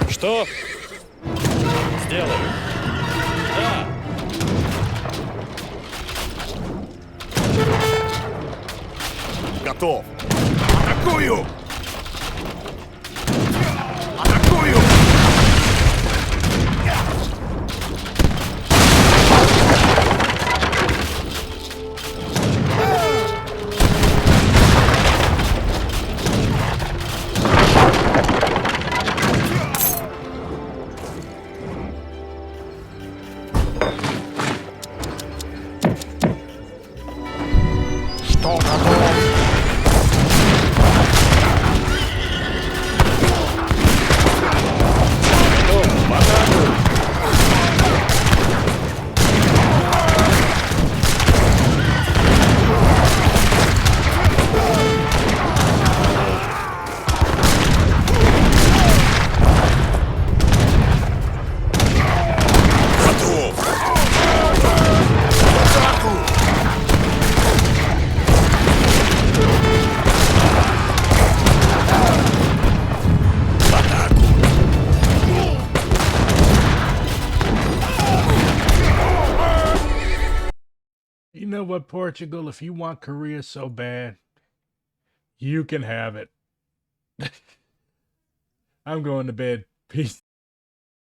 Что? Сделаю. Да. Готов. Атакую! Атакую! Что готов? Готов. В атаку! Готов! В атаку! В атаку! You know what, Portugal? If you want Korea so bad, you can have it. I'm going to bed. Peace.